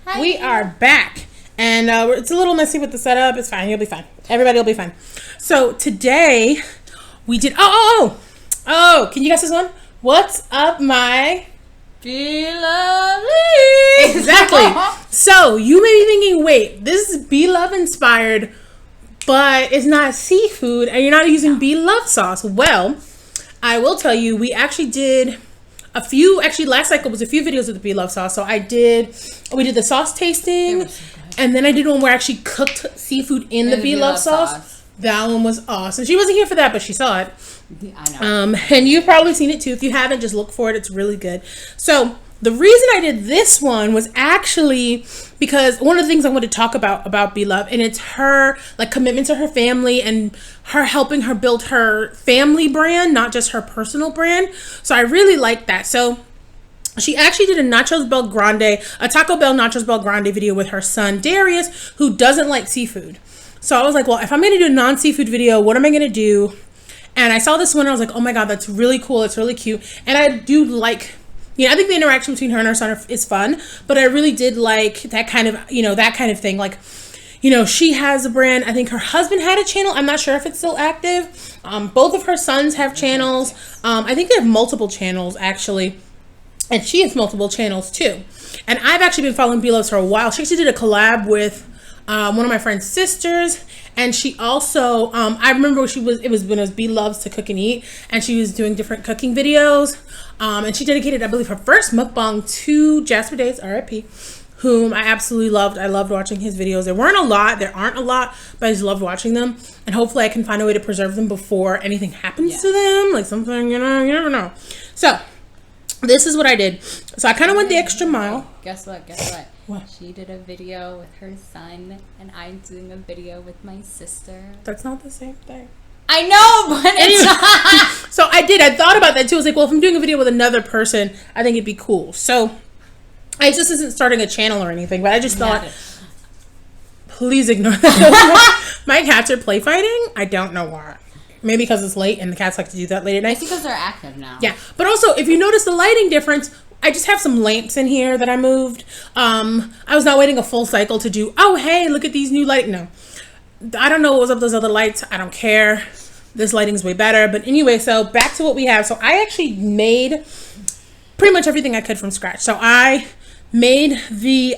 Hi. We are back, and it's a little messy with the setup. It's fine. You'll be fine. Everybody will be fine. So today we did. Oh! Can you guess this one? What's up, my Be lovely? Exactly. So you may be thinking, wait, this is Be Love inspired, but it's not seafood, and you're not using Be Love sauce. Well, I will tell you, we actually did a few. Actually, last cycle was a few videos with the Be Love sauce. So we did the sauce tasting, and then I did one where I actually cooked seafood in the Be Love sauce. That one was awesome. She wasn't here for that, but she saw it. I know. And you've probably seen it too. If you haven't, just look for it. It's really good. So the reason I did this one was actually because one of the things I want to talk about Be Love, and it's her commitment to her family and her helping her build her family brand, not just her personal brand. So I really like that. So she actually did a Taco Bell Nachos Bell Grande video with her son Darius, who doesn't like seafood. So I was like, well, if I'm going to do a non-seafood video, what am I going to do? And I saw this one, and I was like, oh my God, that's really cool. It's really cute. And I do like, I think the interaction between her and her son is fun, but I really did like that kind of thing. Like, she has a brand. I think her husband had a channel. I'm not sure if it's still active. Both of her sons have channels. I think they have multiple channels, actually. And she has multiple channels, too. And I've actually been following Be Loves for a while. She actually did a collab with one of my friend's sisters, and she also I remember it was when it was Be Loves to Cook and Eat, and she was doing different cooking videos, and she dedicated, I believe, her first mukbang to Jasper Days, R.I.P., whom I absolutely loved. I loved watching his videos. There aren't a lot, but I just loved watching them, and hopefully I can find a way to preserve them before anything happens to them, like something, you never know. So this is what I did. So I kind of went the extra mile. Guess what? What? She did a video with her son, and I'm doing a video with my sister. That's not the same thing. I know, but it's not. So I thought about that too. I was like, well, if I'm doing a video with another person, I think it'd be cool. So I just isn't starting a channel or anything, but I just thought, please ignore that. My cats are play fighting. I don't know why. Maybe because it's late and the cats like to do that late at night. It's because they're active now. Yeah. But also, if you notice the lighting difference, I just have some lamps in here that I moved. I was not waiting a full cycle to do, oh, hey, look at these new lights. No. I don't know what was up with those other lights. I don't care. This lighting's way better. But anyway, so back to what we have. So I actually made pretty much everything I could from scratch. So I made the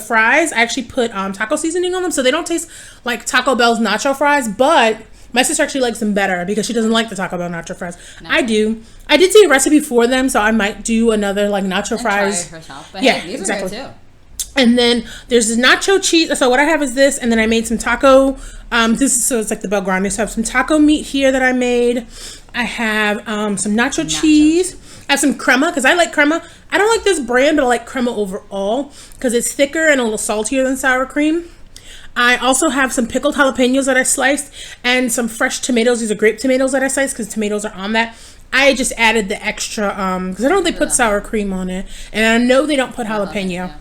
fries. I actually put taco seasoning on them, so they don't taste like Taco Bell's nacho fries, but my sister actually likes them better because she doesn't like the Taco Bell nacho fries. No. I do. I did see a recipe for them, so I might do another nacho fries. Try it herself. But yeah, hey, these are good too. And then there's the nacho cheese. So what I have is this, and then I made some taco. So it's like the Bel Grande. So I have some taco meat here that I made. I have some nacho cheese. I have some crema because I like crema. I don't like this brand, but I like crema overall because it's thicker and a little saltier than sour cream. I also have some pickled jalapenos that I sliced and some fresh tomatoes. These are grape tomatoes that I sliced because tomatoes are on that. I just added the extra because I don't know if they put sour cream on it, and I know they don't put jalapeno.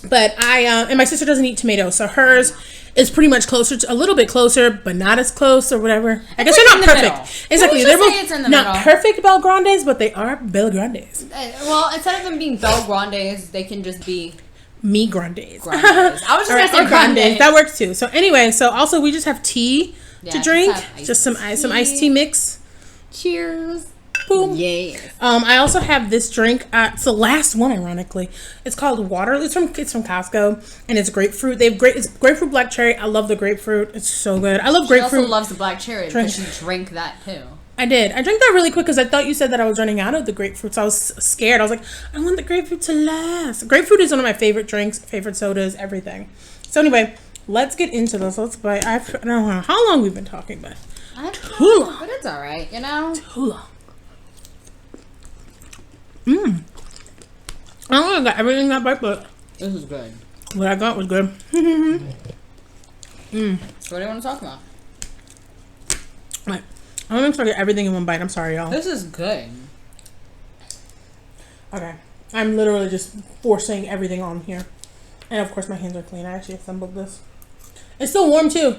But and my sister doesn't eat tomatoes, so hers is pretty much a little bit closer, but not as close or whatever. I guess they're not perfect. Exactly, they're both not perfect Bel Grandes, but they are Bel Grandes. Well, instead of them being Bel Grandes, they can just be me Grandes. I was just gonna say Grandes. That works too. So anyway, so also we just have tea to drink, just some iced tea mix. Cheers. Boom. Yes. I also have this drink. It's the last one, ironically. It's called water. It's from Costco, and it's grapefruit. It's grapefruit black cherry. I love the grapefruit. It's so good. I love grapefruit. She also loves the black cherry because she drank that too. I did. I drank that really quick because I thought you said that I was running out of the grapefruit, so I was scared. I was like, I want the grapefruit to last. Grapefruit is one of my favorite drinks, favorite sodas, everything. So anyway, let's get into this. I don't know how long we've been talking, but too long. But it's all right, Too long. I don't know I got everything that bite, but this is good. What I got was good. So what do you want to talk about? Right. I don't expect everything in one bite. I'm sorry, y'all. This is good. Okay. I'm literally just forcing everything on here. And of course my hands are clean. I actually assembled this. It's still warm too.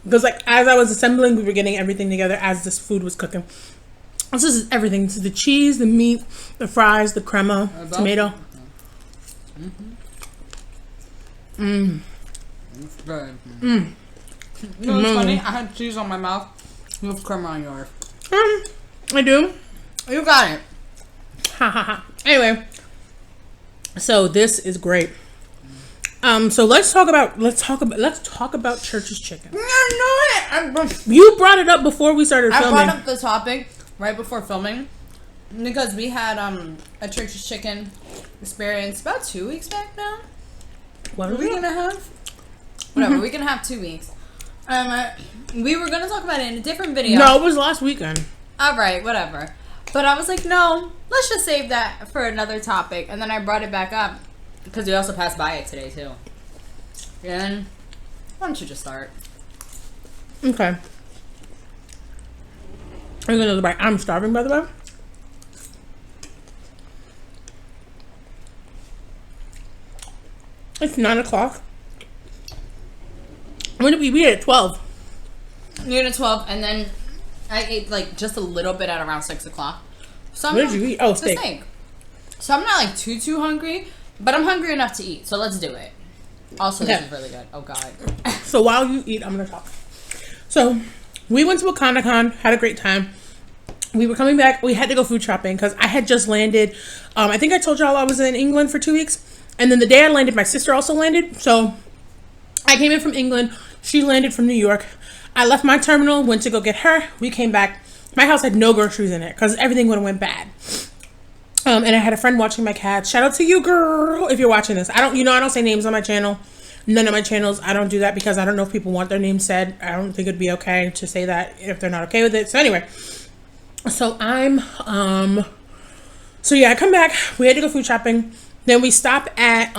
Because as I was assembling, we were getting everything together as this food was cooking. This is everything. This is the cheese, the meat, the fries, the crema, tomato. It's good. You know what's funny? I had cheese on my mouth. You have crema on yours. I do. You got it. Ha ha ha. Anyway, so this is great. So let's talk about Church's chicken. I know it. You brought it up before we started filming. I brought up the topic right before filming because we had a Church's chicken experience about 2 weeks back now. What Were we gonna have? Whatever. We're gonna have 2 weeks. We were gonna talk about it in a different video. No, it was last weekend. All right, whatever. But I was like, no, let's just save that for another topic. And then I brought it back up because we also passed by it today too. And why don't you just start? Okay. I'm gonna bite. I'm starving, by the way. It's 9 o'clock. When did we eat at 12? We ate at 12, and then I ate like just a little bit at around 6 o'clock. So What did you eat? Oh, steak. So I'm not like too hungry, but I'm hungry enough to eat. So let's do it. Also, this Okay. is really good. Oh God. So while you eat, I'm gonna talk. So we went to WakandaCon, had a great time. We were coming back. We had to go food shopping because I had just landed. I think I told y'all I was in England for 2 weeks, and then the day I landed, my sister also landed. So I came in from England. She landed from New York. I left my terminal, went to go get her. We came back. My house had no groceries in it because everything would have went bad. And I had a friend watching my cats. Shout out to you, girl, if you're watching this. I don't say names on my channel. None of my channels, I don't do that because I don't know if people want their name said. I don't think it'd be okay to say that if they're not okay with it. So anyway, so I come back. We had to go food shopping. Then we stop at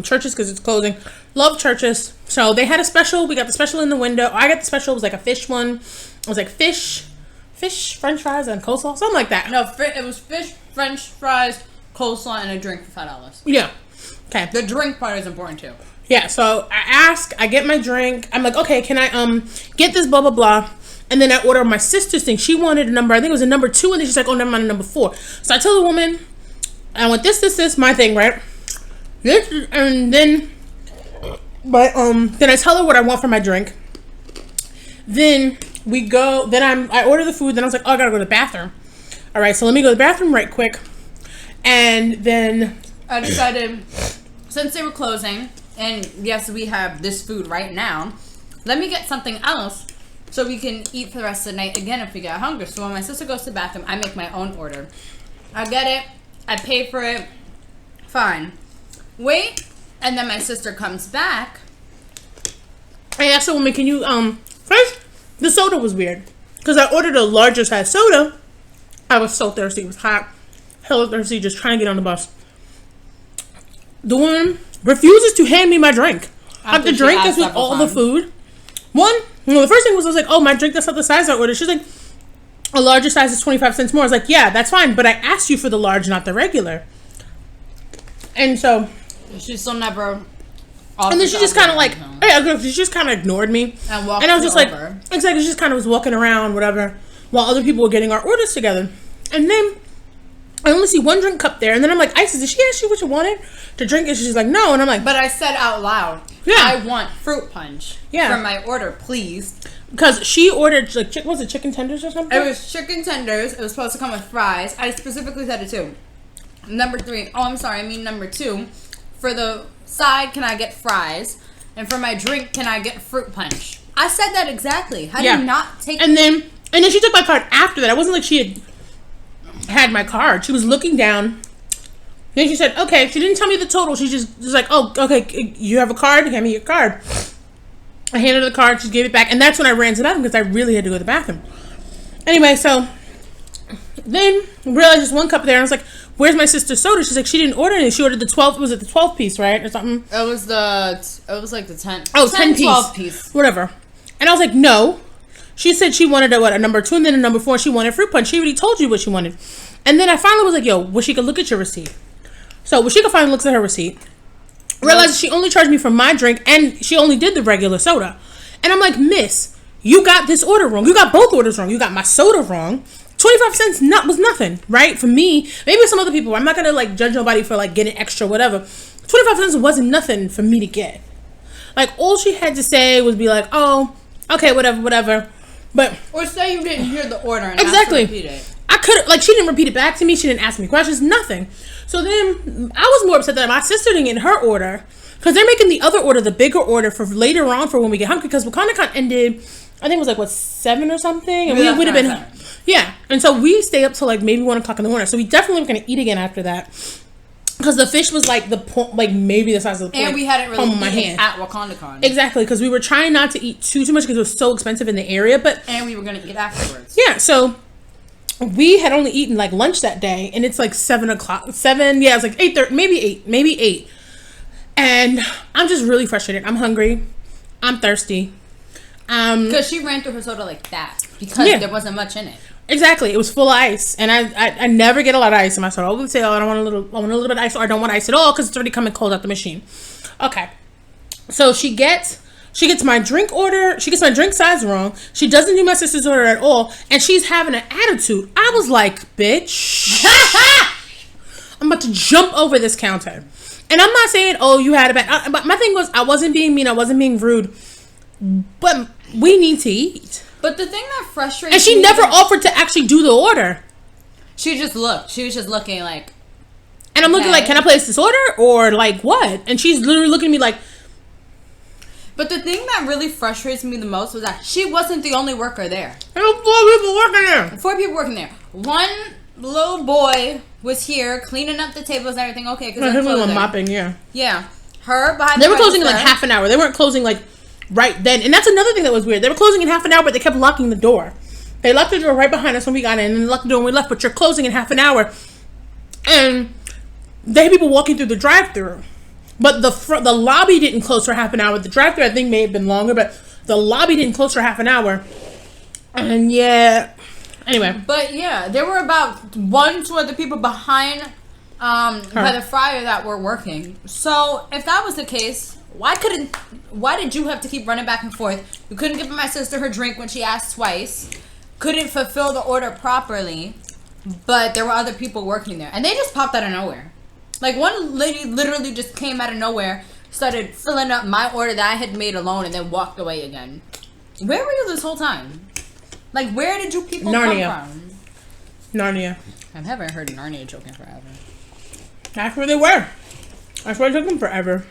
Church's because it's closing. Love Church's. So they had a special. We got the special in the window. I got the special. It was like a fish one. It was like fish, french fries, and coleslaw. Something like that. No, it was fish, french fries, coleslaw, and a drink for $5. Yeah. Okay. The drink part is important too. Yeah, so I get my drink. I'm like, okay, can I get this blah blah blah? And then I order my sister's thing. She wanted a number, I think it was a number 2, and then she's like, oh, never mind, a number 4. So I tell the woman, I want this, my thing, right? This, and then, then I tell her what I want for my drink. Then we go. I order the food. Then I was like, oh, I gotta go to the bathroom. All right, so let me go to the bathroom right quick. And then I decided, since they were closing, and yes, we have this food right now, let me get something else so we can eat for the rest of the night again if we get hungry. So when my sister goes to the bathroom, I make my own order. I get it. I pay for it. Fine. Wait. And then my sister comes back. I asked the woman, can you, first, the soda was weird. Because I ordered a larger size soda. I was so thirsty. It was hot. Hella thirsty, just trying to get on the bus. The woman refuses to hand me my drink. Like, the drink is with all the food. The first thing was, I was like, oh, my drink, that's not the size I ordered. She's like, a larger size is 25 cents more. I was like, yeah, that's fine. But I asked you for the large, not the regular. And so she still never. And then she just kind of like, she just kind of ignored me. And walked I was just over. like, exactly, she just kind of was walking around, whatever, while other people were getting our orders together. And then I only see one drink cup there. And then I'm like, Isis, did she ask you what you wanted to drink? And she's like, no. And I'm like, but I said out loud, yeah, I want fruit punch for my order, please. Because she ordered, like, was it chicken tenders or something? It was chicken tenders. It was supposed to come with fries. I specifically said it too. Number 2. For the side, can I get fries? And for my drink, can I get fruit punch? I said that exactly. How do you not take? And then she took my card after that. It wasn't like she had my card. She was looking down. Then she said, okay. She didn't tell me the total. She just was like, oh, okay, you have a card? Hand me your card. I handed her the card. She gave it back. And that's when I ran to the bathroom because I really had to go to the bathroom. Anyway, so then realized there's one cup there. And I was like, where's my sister's soda? She's like, she didn't order anything. She ordered the 12. Was it the 12 piece, right? Or something? It was like the 10. Oh, 10 piece. 12 piece. Whatever. And I was like, no. She said she wanted a number 2 and then a number 4. And she wanted fruit punch. She already told you what she wanted. And then I finally was like, yo, Washika, look at your receipt. So Washika finally looks at her receipt. Realizes she only charged me for my drink and she only did the regular soda. And I'm like, miss, you got this order wrong. You got both orders wrong. You got my soda wrong. 25 cents was nothing, right? For me, maybe some other people, I'm not going to like judge nobody for like getting extra, whatever. 25 25 cents wasn't nothing for me to get. Like, all she had to say was be like, oh, okay, whatever. But or say you didn't hear the order and exactly. ask to repeat it. I could, like, she didn't repeat it back to me. She didn't ask me questions, nothing. So then I was more upset that my sister didn't get her order, because they're making the other order, the bigger order, for later on for when we get hungry, because WakandaCon ended, I think it was like, 7 or something? And we would have been, yeah. And so we stay up till like maybe 1 o'clock in the morning. So we definitely were going to eat again after that. Because the fish was like maybe the size of the point. And we hadn't really my eaten hand. at WakandaCon. Exactly, because we were trying not to eat too much because it was so expensive in the area. And we were going to eat afterwards. Yeah, so we had only eaten like lunch that day, and it's like 7 o'clock. 7, yeah, it's like 8:30, maybe 8. And I'm just really frustrated. I'm hungry. I'm thirsty. Because she ran through her soda like that. Because there wasn't much in it. Exactly. It was full of ice. And I never get a lot of ice in my soda. I would say, I want a little bit of ice, or I don't want ice at all because it's already coming cold out the machine. Okay. So she gets my drink order. She gets my drink size wrong. She doesn't do my sister's order at all. And she's having an attitude. I was like, bitch. I'm about to jump over this counter. And I'm not saying, oh, you had a bad... But my thing was, I wasn't being mean. I wasn't being rude. But we need to eat. But the thing that frustrates me... And she never offered to actually do the order. She just looked. She was just looking like... And I'm looking like, can I place this order? Or like, what? And she's literally looking at me like... But the thing that really frustrates me the most was that she wasn't the only worker there. There were 4 people working there. 4 people working there. One little boy was here cleaning up the tables and everything. Okay, because they're closing. Mopping, yeah. Yeah. Her behind They were closing in like half an hour. They weren't closing like right then. And that's another thing that was weird. They were closing in half an hour, but they kept locking the door. They locked the door right behind us when we got in, and they locked the door when we left, but you're closing in half an hour. And they had people walking through the drive-thru. But the lobby didn't close for half an hour. The drive-thru, I think, may have been longer, but the lobby didn't close for half an hour. And yeah, anyway. But yeah, there were about 1 to other people behind by the fryer that were working. So if that was the case, why did you have to keep running back and forth? You couldn't give my sister her drink when she asked twice. Couldn't fulfill the order properly. But there were other people working there, and they just popped out of nowhere. Like, one lady literally just came out of nowhere, started filling up my order that I had made alone, and then walked away again. Where were you this whole time? Like, where did you people come from? Narnia. I haven't heard Narnia joke in forever. That's where they were. That's why it took them forever.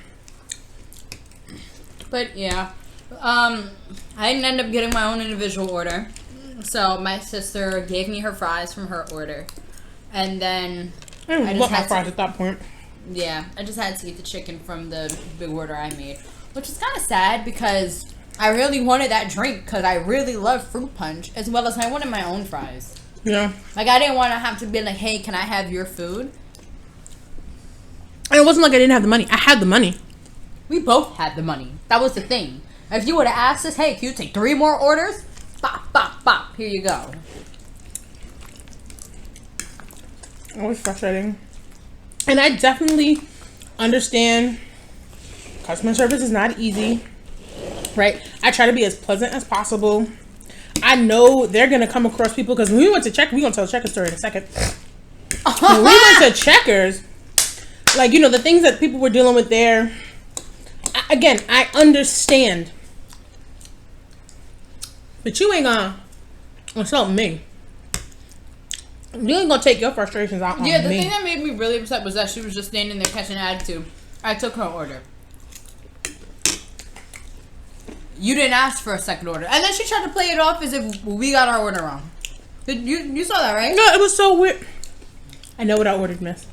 But, yeah. I didn't end up getting my own individual order. So, my sister gave me her fries from her order. And then... I just had fries at that point. Yeah, I just had to eat the chicken from the big order I made, which is kind of sad because I really wanted that drink because I really love fruit punch, as well as I wanted my own fries. Yeah. Like, I didn't want to have to be like, hey, can I have your food? And it wasn't like I didn't have the money. I had the money. We both had the money. That was the thing. If you would have asked us, hey, can you take 3 more orders? Bop, bop, bop. Here you go. It was frustrating. And I definitely understand customer service is not easy, right? I try to be as pleasant as possible. I know they're going to come across people, because when we went to Checkers, we're going to tell the Checkers story in a second. When we went to Checkers, like, you know, the things that people were dealing with there, again, I understand. But you ain't going to insult me. You ain't gonna take your frustrations out on me. Yeah, the thing that made me really upset was that she was just standing there catching attitude. I took her order. You didn't ask for a second order. And then she tried to play it off as if we got our order wrong. You saw that, right? No, it was so weird. I know what I ordered, miss.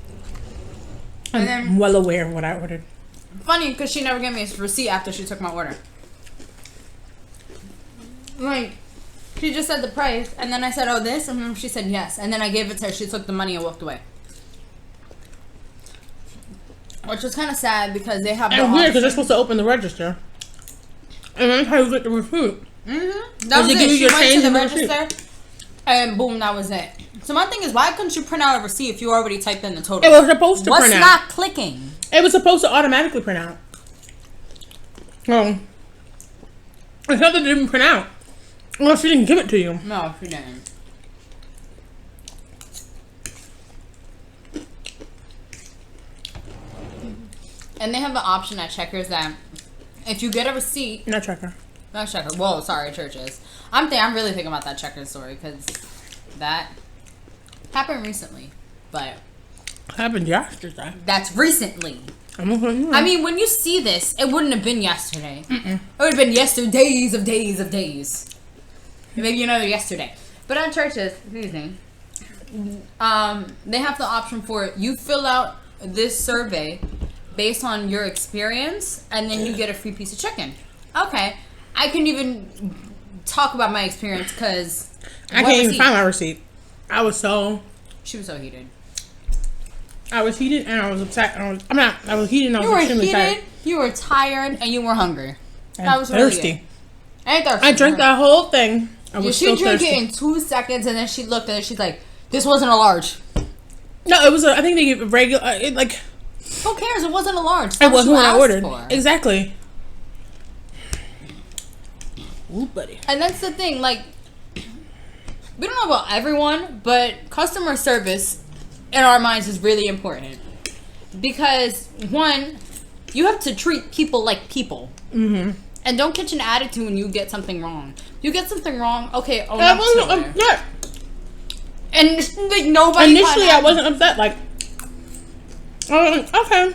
I'm well aware of what I ordered. Funny, because she never gave me a receipt after she took my order. Like... She just said the price, and then I said, oh, this? And she said yes. And then I gave it to her. She took the money and walked away. Which was kind of sad because they have... And weird, because they're supposed to open the register. And then how you get the receipt. Mm-hmm. That was it. She went to the register, and boom, that was it. So my thing is, why couldn't you print out a receipt if you already typed in the total? It was supposed to print out. What's not clicking? It was supposed to automatically print out. It's not that it didn't print out. Well, she didn't give it to you. No, she didn't. And they have an option at Checkers that if you get a receipt... Not Checker. Not Checkers. Whoa, sorry, Churches. I'm really thinking about that Checkers story because that happened recently. But... Happened yesterday. That's recently. I mean, when you see this, it wouldn't have been yesterday. It would have been yesterdays of days of days. Maybe another yesterday. But at Churches, excuse me, they have the option for you fill out this survey based on your experience, and then you get a free piece of chicken. Okay. I couldn't even talk about my experience because I can't even find my receipt. She was so heated. I was heated and I was upset. I was heated and I was extremely tired. You were tired and you were hungry. I was thirsty. Really and thirsty. I drank that whole thing. She drank it in 2 seconds and then she looked at it. She's like, "This wasn't a large." No, it was. I think they gave it regular. Who cares? It wasn't a large. It wasn't what I ordered. For. Exactly. Ooh, buddy. And that's the thing. Like, we don't know about everyone, but customer service in our minds is really important because one, you have to treat people like people, and don't catch an attitude when you get something wrong. You get something wrong, okay? Oh, I wasn't upset. And like nobody. Initially, I wasn't upset. Like, okay,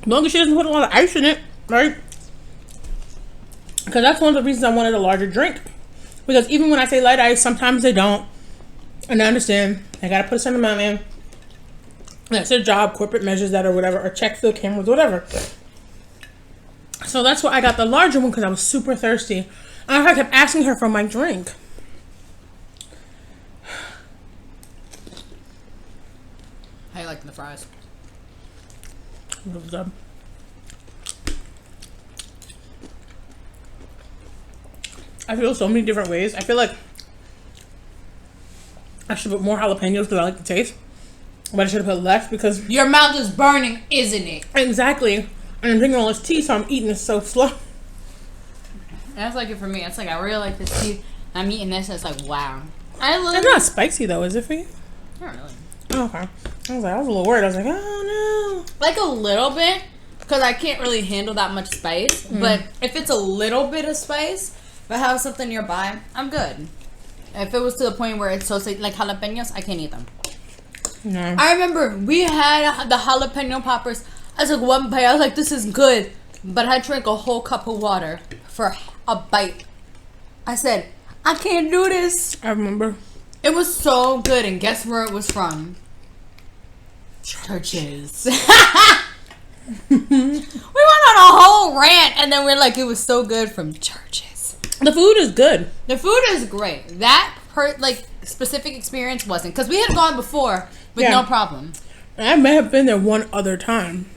as long as she doesn't put a lot of ice in it, right? Because that's one of the reasons I wanted a larger drink. Because even when I say light ice, sometimes they don't. And I understand. I gotta put a certain amount in. That's their job. Corporate measures that or whatever. Or check the cameras, whatever. So that's why I got the larger one because I was super thirsty. And I kept asking her for my drink. How you liking the fries? Really good. I feel so many different ways. I feel like I should put more jalapenos because I like the taste. But I should have put less because... Your mouth is burning, isn't it? Exactly. And I'm drinking all this tea, so I'm eating this so slow. That's like it for me. It's like I really like this tea. I'm eating this and it's like, wow. It's not spicy though, is it for you? Not really. Oh, okay. I was a little worried. I was like, oh no. Like a little bit, because I can't really handle that much spice. But if it's a little bit of spice, if I have something nearby, I'm good. If it was to the point where it's so like jalapenos, I can't eat them. No. I remember we had the jalapeno poppers. I took one bite. I was like, this is good. But I drank a whole cup of water for a bite. I said, I can't do this. I remember. It was so good. And guess where it was from? Churches. We went on a whole rant. And then we're like, it was so good from Churches. The food is good. The food is great. That specific experience wasn't. Because we had gone before with no problem. I may have been there one other time.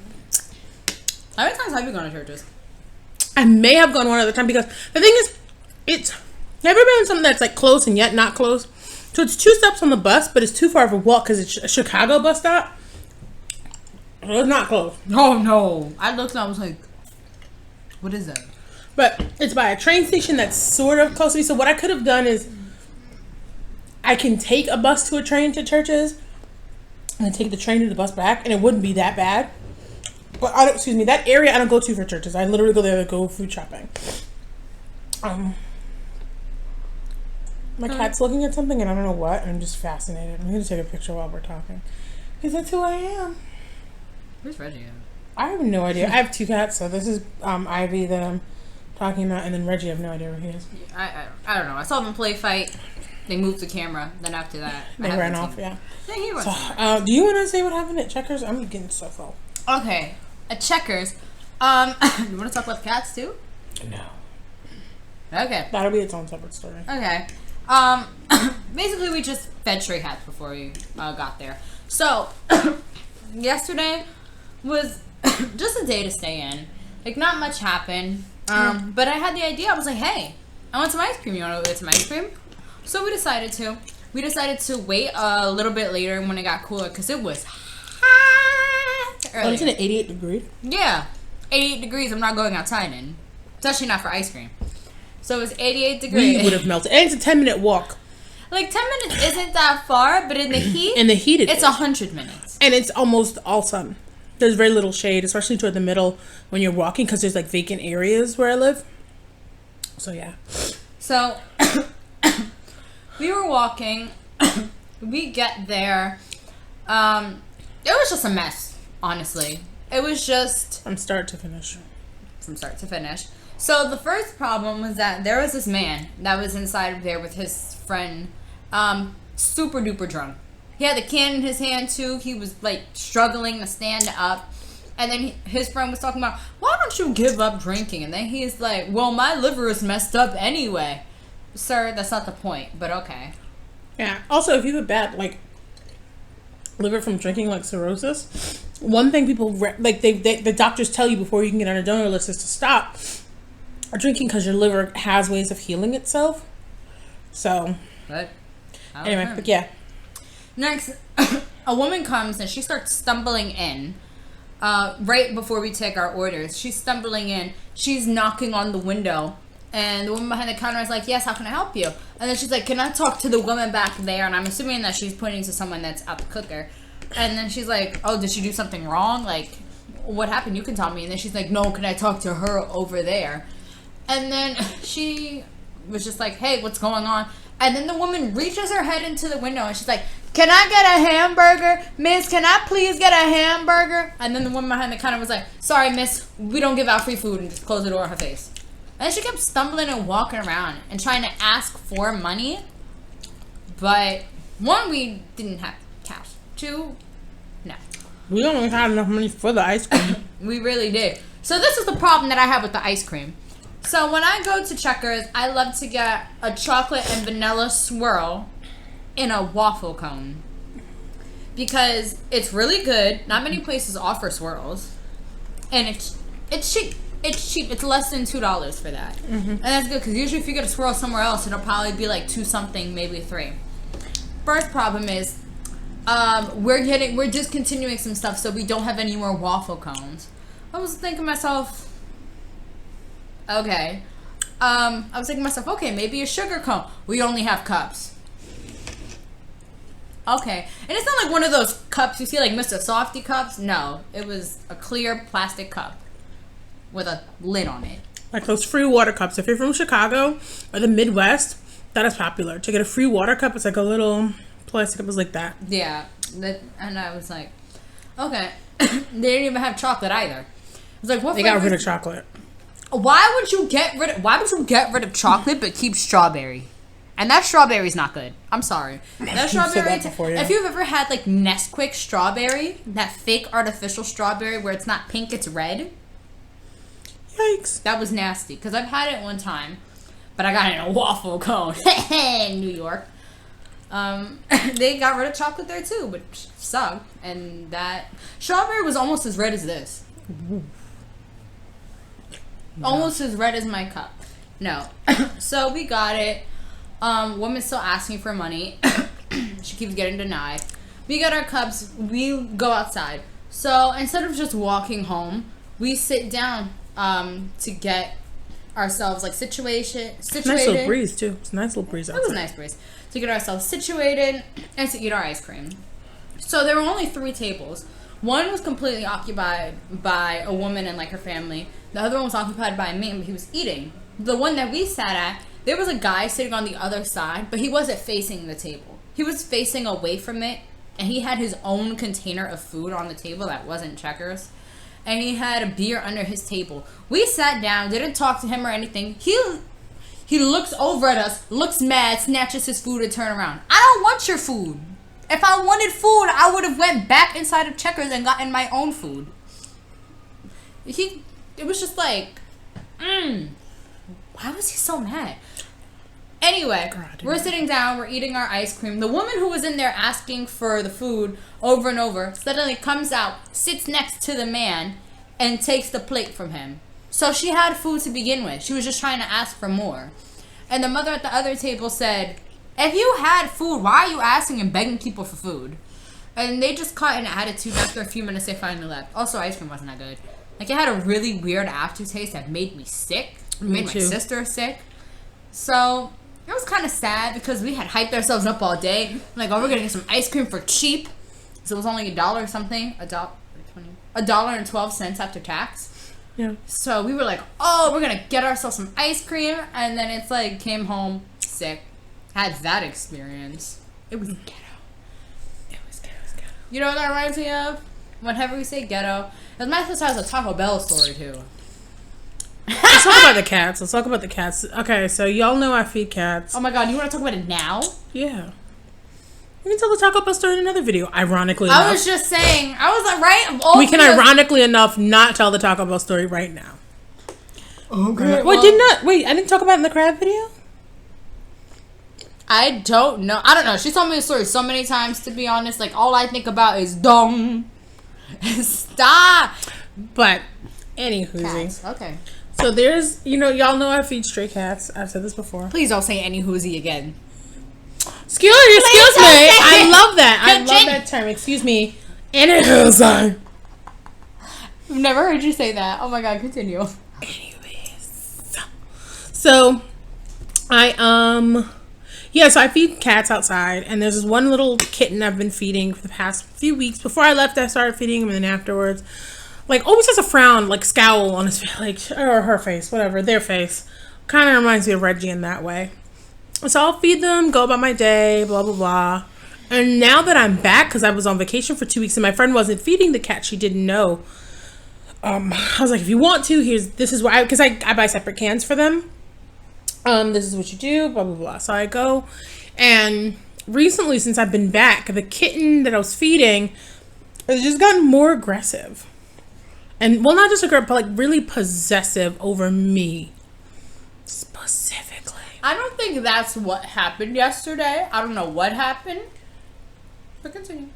How many times have you gone to Churches? I may have gone one other time because the thing is, it's never been something that's like close and yet not close. So it's 2 stops on the bus, but it's too far of a walk because it's a Chicago bus stop. So it's not close. Oh no. I looked and I was like, what is that? But it's by a train station that's sort of close to me. So what I could have done is I can take a bus to a train to Churches and then take the train to the bus back, and it wouldn't be that bad. But that area I don't go to for Churches. I literally go there to go food shopping. My cat's looking at something and I don't know what, and I'm just fascinated. I'm gonna take a picture while we're talking. Because that's who I am. Where's Reggie at? I have no idea. I have 2 cats, so this is Ivy that I'm talking about, and then Reggie, I have no idea where he is. I don't know. I saw them play fight. They moved the camera. Then after that, they ran off. Yeah. He was. So, do you want to say what happened at Checkers? I'm getting so full. Okay, at Checkers. You want to talk about the cats too? No. Okay. That'll be its own separate story. Okay. Basically, we just fed stray cats before we got there. So, yesterday was just a day to stay in. Like, not much happened. But I had the idea. I was like, hey, I want some ice cream. You want to get some ice cream? So we decided to. We decided to wait a little bit later when it got cooler because it was hot earlier. Isn't it 88 degrees? Yeah. 88 degrees. I'm not going outside in. Especially not for ice cream. So it was 88 degrees. We would have melted. And it's a 10-minute walk. Like, 10 minutes isn't that far, but in the heat, In the heat, it's 100 minutes. And it's almost all sun. There's very little shade, especially toward the middle when you're walking, because there's like vacant areas where I live. So yeah. So we were walking. We get there. It was just a mess, honestly. It was just From start to finish. From start to finish. So the first problem was that there was this man that was inside of there with his friend, super duper drunk. He had the can in his hand too. He was like struggling to stand up. And then his friend was talking about, why don't you give up drinking? And then he's like, well, my liver is messed up anyway. Sir, that's not the point, but okay. Yeah. Also, if you have bad, like, liver from drinking, like cirrhosis, one thing people, the doctors tell you before you can get on a donor list is to stop drinking because your liver has ways of healing itself. So, But anyway, but yeah. Next, a woman comes and she starts stumbling in. Right before we take our orders, she's stumbling in. She's knocking on the window, and the woman behind the counter is like, "Yes, how can I help you?" And then she's like, "Can I talk to the woman back there?" And I'm assuming that she's pointing to someone that's at the cooker. And then she's like, "Oh, did she do something wrong? Like, what happened? You can tell me." And then she's like, "No, can I talk to her over there?" And then she was just like, "Hey, what's going on?" And then the woman reaches her head into the window and she's like, "Can I get a hamburger? Miss, can I please get a hamburger?" And then the woman behind the counter was like, "Sorry, miss, we don't give out free food," and just closed the door in her face. And she kept stumbling and walking around and trying to ask for money. But one, we didn't have cash. Two, no. We don't even have enough money for the ice cream. We really did. So this is the problem that I have with the ice cream. So when I go to Checkers, I love to get a chocolate and vanilla swirl in a waffle cone. Because it's really good. Not many places offer swirls. And it's cheap. It's cheap. It's less than $2 for that. Mm-hmm. And that's good because usually if you get a swirl somewhere else, it'll probably be like $2 something, maybe $3. First problem is we're discontinuing some stuff, so we don't have any more waffle cones. I was thinking to myself, okay. Okay, maybe a sugar cone. We only have cups. Okay. And it's not like one of those cups you see like Mr. Softy cups. No. It was a clear plastic cup with a lid on it. Like those free water cups. If you're from Chicago or the Midwest, that is popular. To get a free water cup, it's like a little plastic cup. It was like that. Yeah. And I was like, okay. They didn't even have chocolate either. I was like, what? They got rid of chocolate. Why would you get rid of chocolate but keep strawberry? And that strawberry's not good. I'm sorry. That strawberry. If you've ever had like Nesquik strawberry, that fake artificial strawberry where it's not pink, it's red. Yikes. That was nasty because I've had it one time, but I got it in a waffle cone in New York. They got rid of chocolate there too, which sucked. And that strawberry was almost as red as this. Ooh. No. Almost as red as my cup. No. So we got it. Woman's still asking for money. She keeps getting denied. We got our cups. We go outside. So instead of just walking home, we sit down to get ourselves like situated. Nice little breeze too. It's a nice little breeze outside. It was a nice breeze. To get ourselves situated and to eat our ice cream. So there were only 3 tables. One was completely occupied by a woman and like her family. The other one was occupied by a man, but he was eating. The one that we sat at, there was a guy sitting on the other side, but he wasn't facing the table. He was facing away from it, and he had his own container of food on the table that wasn't Checkers. And he had a beer under his table. We sat down, didn't talk to him or anything. He looks over at us, looks mad, snatches his food and turn around. I don't want your food. If I wanted food, I would have went back inside of Checkers and gotten my own food. It was just like, why was he so mad? Anyway, we're sitting down, we're eating our ice cream. The woman who was in there asking for the food over and over suddenly comes out, sits next to the man, and takes the plate from him. So she had food to begin with. She was just trying to ask for more. And the mother at the other table said, if you had food, why are you asking and begging people for food? And they just caught an attitude. After a few minutes, they finally left. Also, ice cream wasn't that good. Like, it had a really weird aftertaste that made me sick. It made my sister sick. So, it was kind of sad because we had hyped ourselves up all day. Like, oh, we're going to get some ice cream for cheap. So, it was only $1 or something. $1.20. $1.12 after tax. Yeah. So we were like, oh, we're gonna get ourselves some ice cream, and then it's like came home sick. Had that experience. It was ghetto. It was ghetto. You know what that reminds me of? Whenever we say ghetto, because my sister has a Taco Bell story too. Let's talk about the cats. Let's talk about the cats. Okay, so y'all know I feed cats. Oh my god, you want to talk about it now? Yeah. We can tell the Taco Bell story in another video, ironically enough. I was just saying, I was like, right? We can ironically enough not tell the Taco Bell story right now. Okay. Wait, I didn't talk about it in the crab video? I don't know. I don't know. She told me the story so many times, to be honest. Like, all I think about is dong. Stop. But, anywho. Cats. Okay. So there's, y'all know I feed stray cats. I've said this before. Please don't say any whoozy again. Excuse me. I love that. I love that term. Excuse me. Anywho. I've never heard you say that. Oh my god, continue. Anyways. So, so I feed cats outside, and there's this one little kitten I've been feeding for the past few weeks. Before I left, I started feeding him, and then afterwards, like, always has a frown, like, scowl on his face, like, or her face, whatever, their face. Kind of reminds me of Reggie in that way. So I'll feed them, go about my day, blah, blah, blah. And now that I'm back, because I was on vacation for 2 weeks, and my friend wasn't feeding the cat, she didn't know. I was like, if you want to, this is why, because I buy separate cans for them. This is what you do, blah, blah, blah. So I go, and recently, since I've been back, the kitten that I was feeding has just gotten more aggressive. And, well, not just aggressive, but, like, really possessive over me. Specifically. I don't think that's what happened yesterday. I don't know what happened. But continue.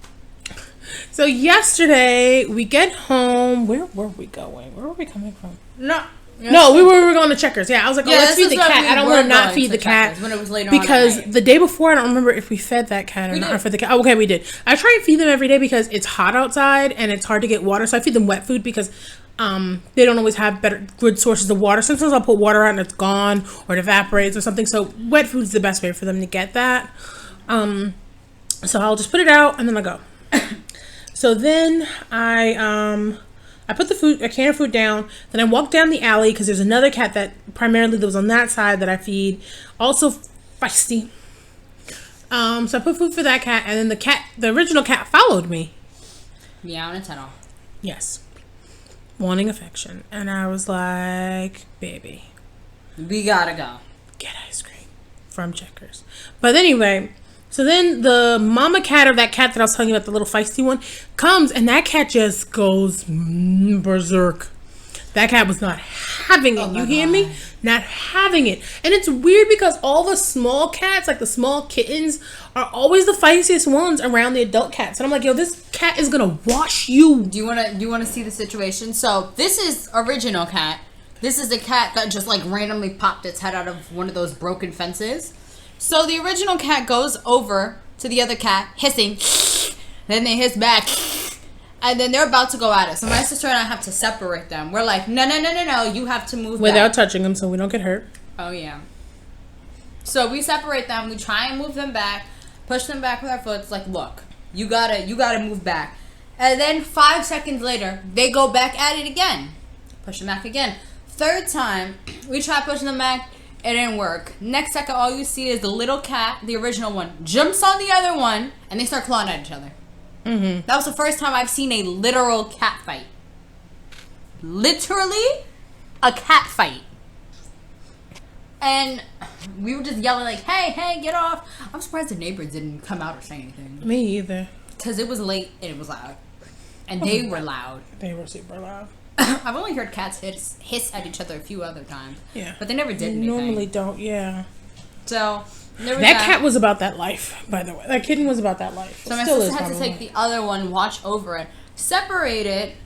So, yesterday, we get home. Where were we going? Where were we coming from? No, we were going to Checkers. Yeah, I was like, let's feed the cat. I don't want to not feed the cat. When it was later because the day before, I don't remember if we fed that cat or not. Or fed the cat. Oh, okay, we did. I try and feed them every day because it's hot outside and it's hard to get water. So I feed them wet food because they don't always have good sources of water. Sometimes I'll put water out and it's gone or it evaporates or something. So wet food is the best way for them to get that. So I'll just put it out and then I go. So then I put a can of food down, then I walk down the alley because there's another cat that primarily lives on that side that I feed, also feisty. So I put food for that cat, and then the original cat followed me. Meow and tunnel. Yes. Wanting affection. And I was like, baby. We gotta go. Get ice cream from Checkers. But anyway, so then the mama cat of that cat that I was telling you about, the little feisty one, comes and that cat just goes berserk. That cat was not having it. You hear me? Not having it. And it's weird because all the small cats, like the small kittens, are always the feistiest ones around the adult cats. And I'm like, yo, this cat is gonna wash you. Do you wanna see the situation? So this is original cat. This is the cat that just like randomly popped its head out of one of those broken fences. So the original cat goes over to the other cat, hissing. Then they hiss back. And then they're about to go at it. So my sister and I have to separate them. We're like, no, you have to move without back. touching them so we don't get hurt. Oh, yeah. So we separate them. We try and move them back. Push them back with our foot. It's like, look, you gotta move back. And then 5 seconds later, they go back at it again. Push them back again. Third time, we try pushing them back. It didn't work. Next second, all you see is the little cat, the original one, jumps on the other one, and they start clawing at each other. Mm-hmm. That was the first time I've seen a literal cat fight. Literally, a cat fight. And we were just yelling like, hey, get off. I'm surprised the neighbors didn't come out or say anything. Me either. Because it was late and it was loud. And they were loud. They were super loud. I've only heard cats hiss at each other a few other times. Yeah. But they never did anything. Normally don't, yeah. So, that cat was about that life, by the way. That kitten was about that life. So my sister had to take the other one, watch over it, separate it,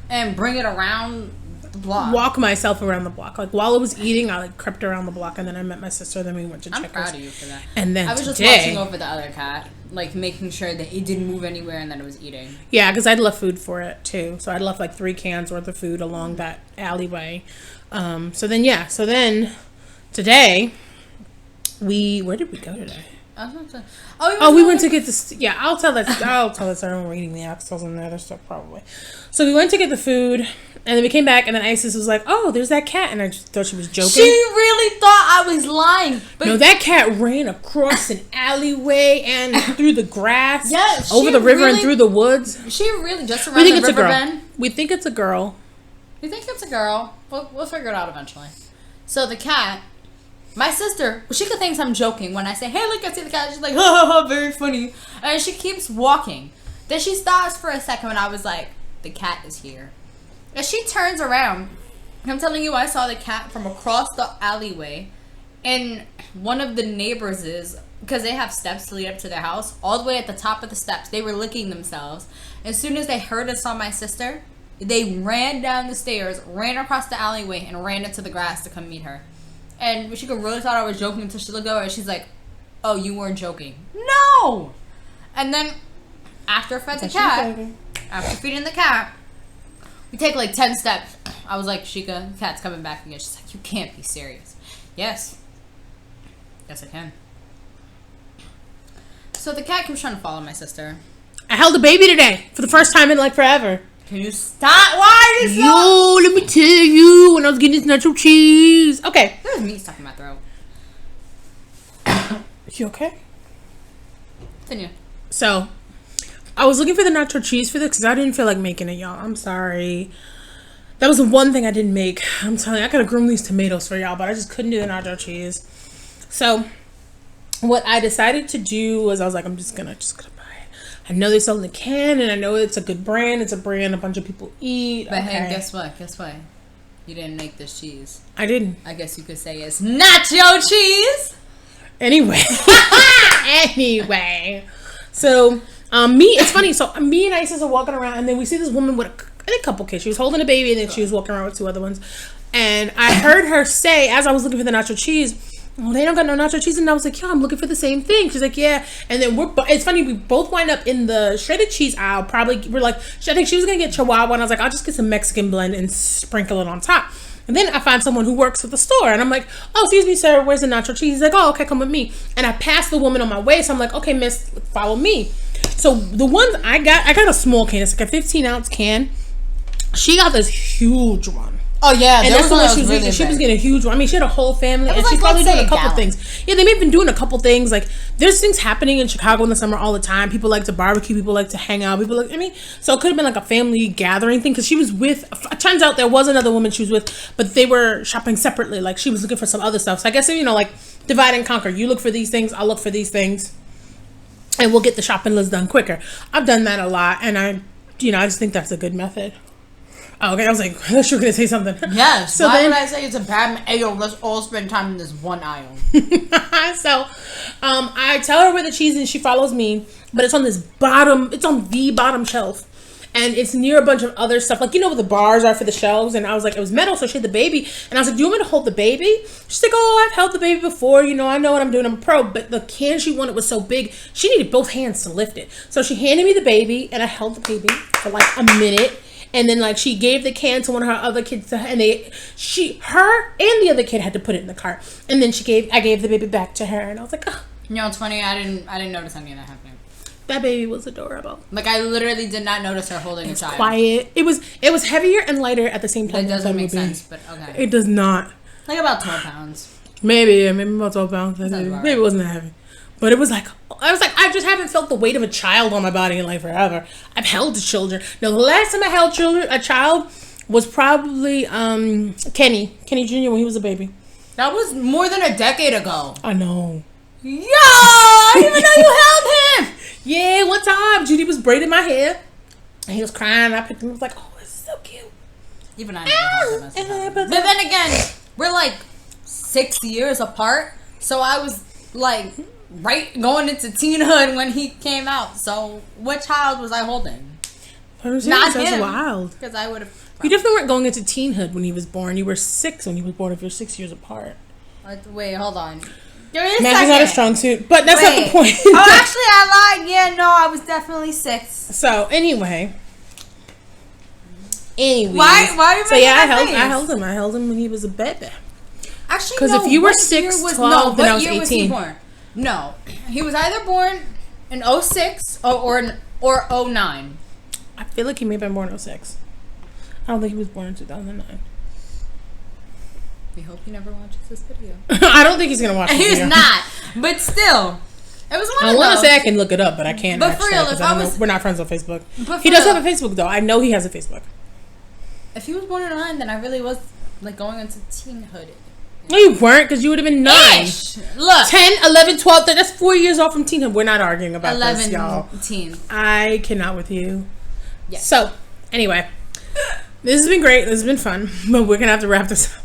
and bring it around the block. Walk myself around the block. Like, while I was eating, I, crept around the block, and then I met my sister, then we went to Checkers. I'm proud of you for that. And then I was just watching over the other cat, making sure that it didn't move anywhere and that it was eating. Yeah, because I'd left food for it, too. So I'd left, 3 cans worth of food along that alleyway. So then, today, where did we go today? Oh, we went to get this. Yeah, I'll tell that. I'll tell that story when we're eating the oxtails and the other stuff probably. So we went to get the food, and then we came back, and then Isis was like, "Oh, there's that cat," and I just thought she was joking. She really thought I was lying. But no, that cat ran across an alleyway and through the grass, over the river and through the woods. She really just around the river bend. We think it's a girl. You think it's a girl? We'll figure it out eventually. So the cat, my sister, she could think I'm joking when I say, "Hey, look, I see the cat." She's like, "Ha ha ha, very funny," and she keeps walking. Then she stops for a second when I was like, "The cat is here." And she turns around. I'm telling you, I saw the cat from across the alleyway, and one of the neighbors is, because they have steps to lead up to their house, all the way at the top of the steps, they were licking themselves. As soon as they heard us saw my sister, they ran down the stairs, ran across the alleyway, and ran into the grass to come meet her. And she really thought I was joking until she looked over and she's like, "Oh, you weren't joking." No! And then, after after feeding the cat, we take like 10 steps. I was like, "Sheikah, the cat's coming back again." She's like, "You can't be serious." Yes. Yes, I can. So the cat keeps trying to follow my sister. I held a baby today for the first time in like forever. Can you stop? Why are you so... Yo, let me tell you, when I was getting this nacho cheese. Okay. There's meat stuck in my throat. You okay? Continue. So, I was looking for the nacho cheese for this because I didn't feel like making it, y'all. I'm sorry. That was the one thing I didn't make. I'm telling you, I could have grown these tomatoes for y'all, but I just couldn't do the nacho cheese. So, what I decided to do was I was like, I'm just gonna buy it. I know they sell in the can, and I know it's a good brand. It's a brand a bunch of people eat. But hey, guess what? You didn't make this cheese. I didn't. I guess you could say it's nacho cheese. Anyway. So, it's funny. So, me and Isis are walking around, and then we see this woman with a couple kids. She was holding a baby, and then she was walking around with 2 other ones. And I heard her say, as I was looking for the nacho cheese, "Oh, they don't got no nacho cheese." And I was like, "Yeah, I'm looking for the same thing." She's like, "Yeah." And then it's funny, we both wind up in the shredded cheese aisle. We're like, I think she was going to get Chihuahua. And I was like, I'll just get some Mexican blend and sprinkle it on top. And then I find someone who works at the store. And I'm like, "Oh, excuse me, sir, where's the nacho cheese?" He's like, "Oh, okay, come with me." And I passed the woman on my way. So I'm like, "Okay, miss, follow me." So the ones I got a small can. It's like a 15-ounce can. She got this huge one. Oh yeah, and that's the one she was using. She was getting a huge one. I mean, she had a whole family, and she's probably doing a couple things. Yeah, they may have been doing a couple things. Like, there's things happening in Chicago in the summer all the time. People like to barbecue. People like to hang out. So it could have been like a family gathering thing because she was with. It turns out there was another woman she was with, but they were shopping separately. Like, she was looking for some other stuff. So I guess, like, divide and conquer. You look for these things. I'll look for these things, and we'll get the shopping list done quicker. I've done that a lot, and I just think that's a good method. Oh, okay. I was like, I thought you were going to say something. Yes. So why would I say it's a bad aisle? Let's all spend time in this one aisle. So, I tell her where the cheese is, and she follows me. But it's on the bottom shelf. And it's near a bunch of other stuff. Like, where the bars are for the shelves. And I was like, it was metal, so she had the baby. And I was like, "Do you want me to hold the baby?" She's like, "Oh, I've held the baby before. I know what I'm doing. I'm a pro." But the can she wanted was so big, she needed both hands to lift it. So she handed me the baby, and I held the baby for like a minute. And then, like, she gave the can to one of her other kids, and her and the other kid had to put it in the cart. And then I gave the baby back to her, and I was like, "Oh." It's funny. I didn't notice any of that happening. That baby was adorable. Like, I literally did not notice her holding a child. Quiet. It was heavier and lighter at the same time. It doesn't make sense, but okay. It does not. Like about 12 pounds. Maybe about 12 pounds. Maybe it wasn't that heavy. But it was like, I just haven't felt the weight of a child on my body in like forever. I've held children. No, the last time I held a child was probably Kenny Jr. when he was a baby. That was more than a decade ago. I know. Yo, I didn't even know you held him. Yeah, one time Judy was braiding my hair, and he was crying. And I picked him up. I was like, "Oh, this is so cute." Even I never held him. But then again, we're like 6 years apart, so I was like right going into teenhood when he came out. So what child was I holding? Not him. That's wild. Because I would have. You definitely weren't going into teenhood when he was born. You were 6 when he was born. If you're 6 years apart. Wait, hold on. Math is not a strong suit, but that's not the point. Oh, actually, I lied. Yeah, no, I was definitely 6. So anyway. Why? So yeah, I held him. I held him when he was a baby. Actually, because if you were 6, 12, then I was 18. No, he was either born in 06 or 09. I feel like he may have been born in 06. I don't think he was born in 2009. We hope he never watches this video. I don't think he's gonna watch this He's video. not, but still, it was one I of want those. to say I can look it up, but I can't. But for real, if I was, we're not friends on Facebook. but He for does real, have a Facebook though. I know he has a Facebook. If he was born in 09, then I really was like going into teenhood. No, you weren't, because you would have been 9. Ish. Look, 10, 11, 12, that's 4 years off from teenhood. We're not arguing about 11 this, y'all. teen. I cannot with you. Yes. So, anyway, this has been great. This has been fun, but we're going to have to wrap this up.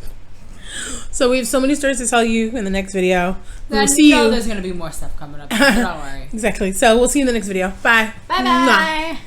So, we have so many stories to tell you in the next video. We will see you. There's going to be more stuff coming up, so don't worry. Exactly. So, we'll see you in the next video. Bye. Bye-bye.